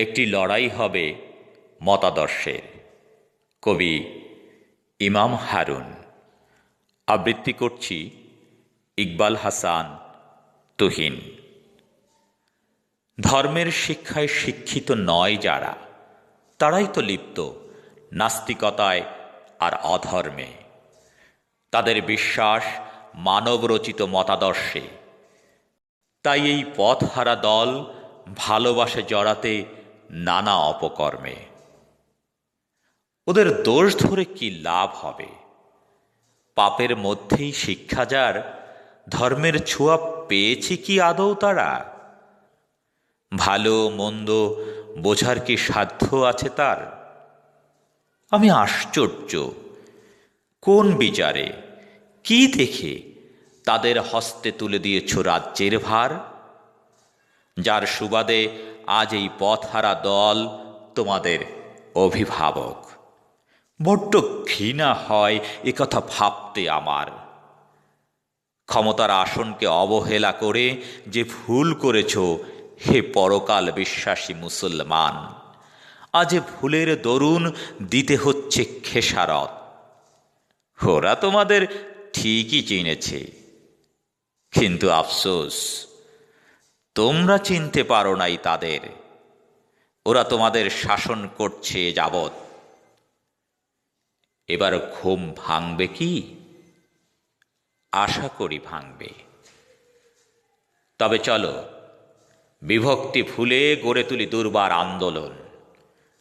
একটি লড়াই হবে মতাদর্শের। কবি ইমাম হারুন। আবৃত্তি করছি ইকবাল হাসান তুহিন। ধর্মের শিক্ষায় শিক্ষিত নয় যারা, তারাই তো লিপ্ত নাস্তিকতায় আর অধর্মে। তাদের বিশ্বাস মানবরচিত মতাদর্শে। তাই এই পথহারা দল ভালোবাসে জড়াতে নানা অপকর্মে। ওদের দোষ ধরে কি লাভ হবে? পাপের মধ্যেই শিক্ষা যার, ধর্মের ছোঁয়া পেয়েছে কি আদৌ তারা? ভালো মন্দ বোঝার কি সাধ্য আছে তার? আমি আশ্চর্য, কোন বিচারে কি দেখে তাদের হস্তে তুলে দিয়েছ রাজ্যের ভার? যার সুবাদে আজ এই পথহারা দল তোমাদের অভিভাবক। বড্ড ঘৃণা হয় একথা ভাবতে আমার। ক্ষমতার আসনকে অবহেলা করে যে ভুল করেছ হে পরকাল বিশ্বাসী মুসলমান, আজ ভুলের দরুন দিতে হচ্ছে খেসারত। ওরা তোমাদের ঠিকই চিনেছে, কিন্তু আফসোস তোমরা চিনতে পারো নাই তাদের। ওরা তোমাদের শাসন করছে যাবৎ। এবার ঘুম ভাঙবে কি? আশা করি ভাঙবে। তবে চলো বিভক্তি ভুলে গড়ে তুলি দুর্বার আন্দোলন।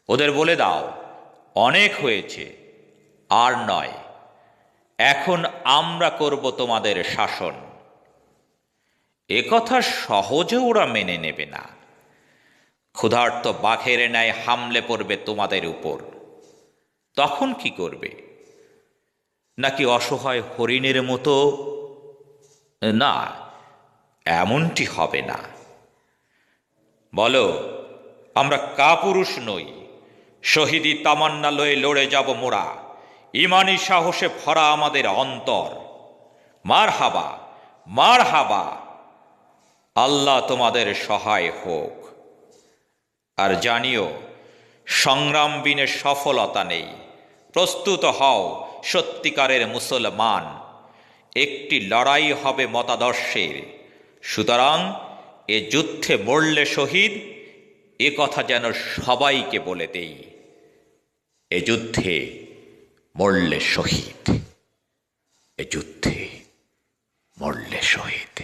ওদের বলে দাও, অনেক হয়েছে, আর নয়, এখন আমরা করব তোমাদের শাসন। একথা সহজে ওরা মেনে নেবে না। ক্ষুধার্ত বাঘের ন্যায় হামলে পড়বে তোমাদের উপর। তখন কি করবে? নাকি অসহায় হরিণের মতো? না, এমনটি হবে না। বলো, আমরা কাপুরুষ নই, শহীদি তামান্না লয়ে লড়ে যাব মোরা। ইমানি সাহসে ভরা আমাদের অন্তর। মার হাবা, মার হাবা, আল্লাহ তোমাদের সহায় হোক। আর জানিও, সংগ্রাম বিনে সফলতা নেই। প্রস্তুত হও সত্যিকারের মুসলমান। একটি লড়াই হবে মতাদর্শের। সুতরাং এ যুদ্ধে মরলে শহীদ, এ কথা যেন সবাইকে বলে দেই। এ যুদ্ধে মরলে শহীদ, এ যুদ্ধে মরলে শহীদ।